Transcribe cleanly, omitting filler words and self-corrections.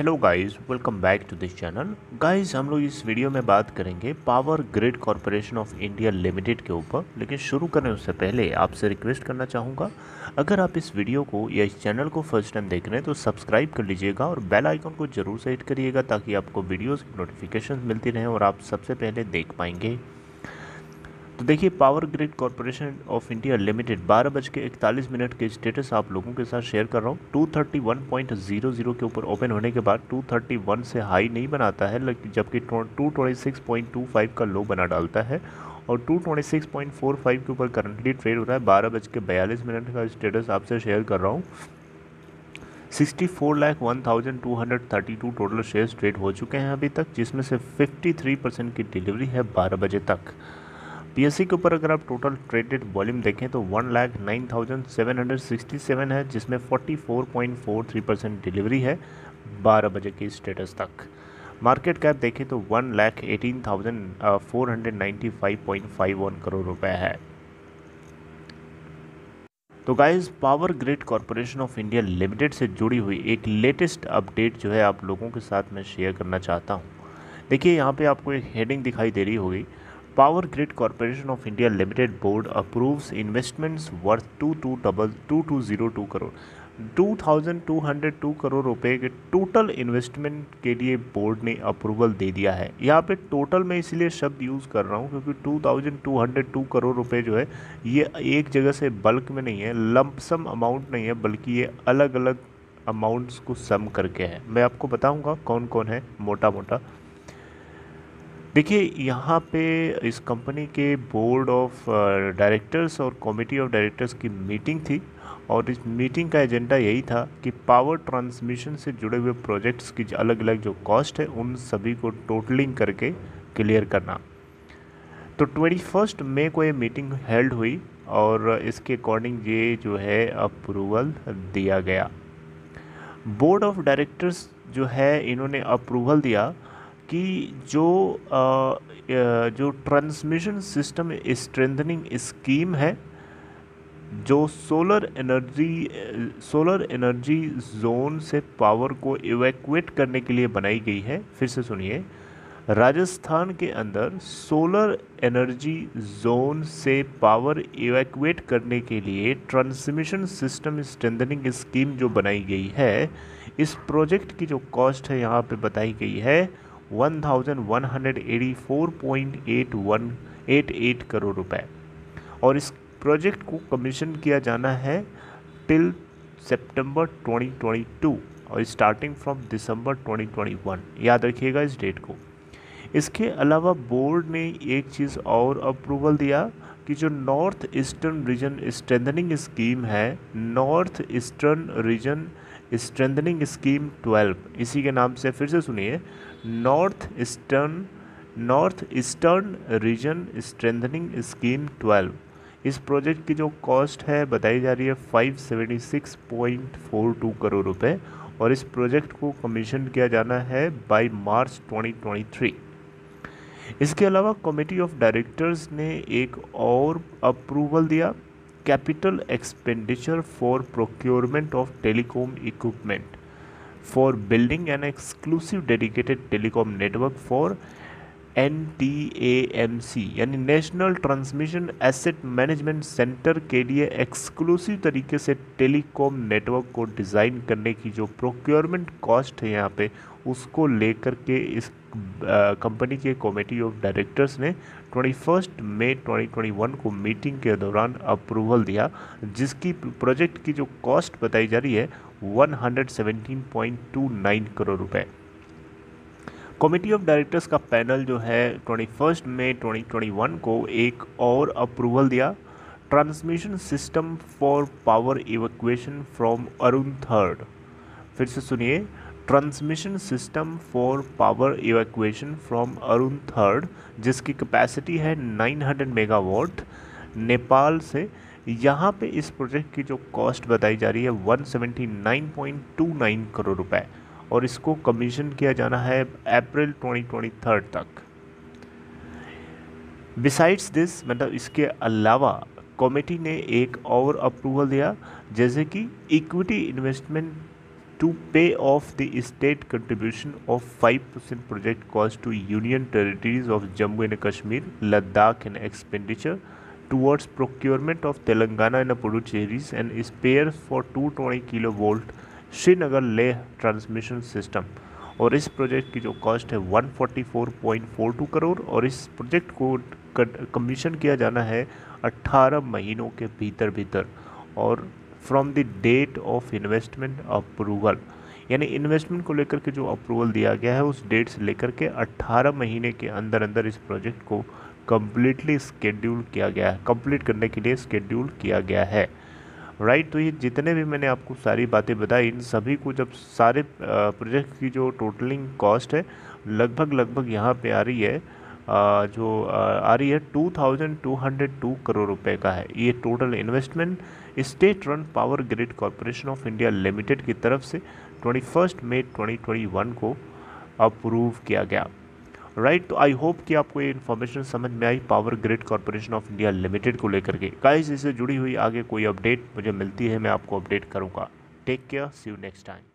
Hello guys, welcome back to this channel. Guys, हम लोग इस वीडियो में बात करेंगे power grid corporation of India limited के ऊपर। लेकिन शुरू करने उससे पहले आपसे रिक्वेस्ट करना चाहूँगा, अगर आप इस वीडियो को या इस चैनल को फर्स्ट टाइम देख रहे हैं तो सब्सक्राइब कर लीजिएगा और बेल आइकन को जरूर से हिट करिएगा ताकि आपको वीडियोज़ की नोटिफिकेशन मिलती रहें और आप सबसे पहले देख पाएंगे। तो देखिए, power grid corporation of India limited 12:41 के स्टेटस आप लोगों के साथ शेयर कर रहा हूँ। 231.00 के ऊपर ओपन होने के बाद 231 से हाई नहीं बनाता है, जबकि 226.25 का लो बना डालता है और 226.45 के ऊपर करंटली ट्रेड हो रहा है। 12:42 का स्टेटस आपसे शेयर कर रहा हूँ। 64,01,232 टोटल शेयर्स ट्रेड हो चुके हैं अभी तक, जिसमें से 53% की डिलीवरी है 12 बजे तक। पीएससी के ऊपर अगर आप टोटल ट्रेडेड वॉल्यूम देखें तो 1,09,767 है, जिसमें 44.43% डिलीवरी है 12 बजे की स्टेटस तक। मार्केट कैप देखें तो 1,18,495.51 करोड़ रुपए है। तो guys, power grid corporation of India limited से जुड़ी हुई एक लेटेस्ट अपडेट जो है आप लोगों के साथ मैं शेयर करना चाहता हूँ। देखिए, यहाँ पे आपको एक हेडिंग दिखाई दे रही होगी, power grid corporation of India limited board approves investments worth 2202 crore 2202 crore रुपए के टोटल इन्वेस्टमेंट के लिए बोर्ड ने अप्रूवल दे दिया है। यहाँ पे टोटल में इसलिए शब्द यूज़ कर रहा हूँ क्योंकि 2202 करोड़ रुपए जो है ये एक जगह से बल्क में नहीं है, लंपसम अमाउंट नहीं है, बल्कि ये अलग अलग अमाउंट्स को सम करके है। मैं आपको बताऊँगा कौन कौन है मोटा मोटा। देखिए, यहाँ पे इस कंपनी के बोर्ड ऑफ डायरेक्टर्स और कमेटी ऑफ डायरेक्टर्स की मीटिंग थी और इस मीटिंग का एजेंडा यही था कि पावर ट्रांसमिशन से जुड़े हुए प्रोजेक्ट्स की अलग अलग जो कॉस्ट है उन सभी को टोटलिंग करके क्लियर करना। तो 21 मई को ये मीटिंग हेल्ड हुई और इसके अकॉर्डिंग ये जो है अप्रूवल दिया गया। बोर्ड ऑफ डायरेक्टर्स जो है इन्होंने अप्रूवल दिया कि जो ट्रांसमिशन सिस्टम स्ट्रेंथनिंग स्कीम है, जो सोलर एनर्जी जोन से पावर को इवैक्यूएट करने के लिए बनाई गई है। फिर से सुनिए, राजस्थान के अंदर सोलर एनर्जी जोन से पावर इवैक्यूएट करने के लिए ट्रांसमिशन सिस्टम स्ट्रेंथनिंग स्कीम जो बनाई गई है, इस प्रोजेक्ट की जो कॉस्ट है यहाँ पे बताई गई है 1184.88 करोड़ रुपए और इस प्रोजेक्ट को कमीशन किया जाना है टिल सितंबर 2022 और स्टार्टिंग फ्रॉम दिसंबर 2021। याद रखिएगा इस डेट को। इसके अलावा बोर्ड ने एक चीज़ और अप्रूवल दिया कि जो north eastern region strengthening scheme है, north eastern region strengthening scheme 12, इसी के नाम से, फिर से सुनिए, north eastern region strengthening scheme 12, इस प्रोजेक्ट की जो कॉस्ट है बताई जा रही है 576.42 करोड़ रुपए और इस प्रोजेक्ट को कमीशन किया जाना है बाय मार्च 2023। इसके अलावा कमेटी ऑफ डायरेक्टर्स ने एक और अप्रूवल दिया, capital expenditure for procurement of telecom equipment for building an exclusive dedicated telecom network for NTAMC यानी national transmission asset management centre के लिए एक्सक्लूसिव तरीके से टेलीकॉम नेटवर्क को डिज़ाइन करने की जो प्रोक्योरमेंट कॉस्ट है यहाँ पे, उसको लेकर के इस कंपनी के कमेटी ऑफ डायरेक्टर्स ने 21 मई 2021 को मीटिंग के दौरान अप्रूवल दिया, जिसकी प्रोजेक्ट की जो कॉस्ट बताई जा रही है 117.29 करोड़ रुपए। कमेटी ऑफ डायरेक्टर्स का पैनल जो है 21 मई 2021 को एक और अप्रूवल दिया, transmission system for power evacuation from Arun third. फिर से सुनिए, transmission system for power evacuation from Arun third, जिसकी कैपेसिटी है 900 मेगावाट, नेपाल से। यहाँ पे इस प्रोजेक्ट की जो कॉस्ट बताई जा रही है 179.29 करोड़ रुपए और इसको कमीशन किया जाना है अप्रैल 2023 तक। बिसाइड्स दिस, मतलब इसके अलावा कमेटी ने एक और अप्रूवल दिया, जैसे कि equity investment to pay off the state contribution of 5% project cost to Union Territories of Jammu and Kashmir, Ladakh and expenditure towards procurement of Telangana and Puducherry's and spares for 220 kilovolt Srinagar Leh transmission system. और इस project की जो cost है 144.42 करोड़ और इस project को commission किया जाना है 18 महीनों के भीतर और from the date of investment approval, यानी इन्वेस्टमेंट को लेकर के जो अप्रूवल दिया गया है उस डेट से लेकर के 18 महीने के अंदर इस प्रोजेक्ट को कम्प्लीटली स्केड्यूल किया गया है, कंप्लीट करने के लिए स्केड्यूल किया गया है। राइट, तो ये जितने भी मैंने आपको सारी बातें बताई, इन सभी को जब सारे प्रोजेक्ट की जो टोटलिंग कॉस्ट है लगभग यहाँ पे आ रही है, आ रही है 2202 करोड़ रुपए का है। ये total investment state run power grid corporation of India limited की तरफ से 21 मई 2021 को अप्रूव किया गया। राइट, तो आई होप कि आपको ये इन्फॉर्मेशन समझ में आई Power grid corporation of India Limited को लेकर के। गाइस, इससे जुड़ी हुई आगे कोई अपडेट मुझे मिलती है मैं आपको अपडेट करूँगा। Take care, see you next time.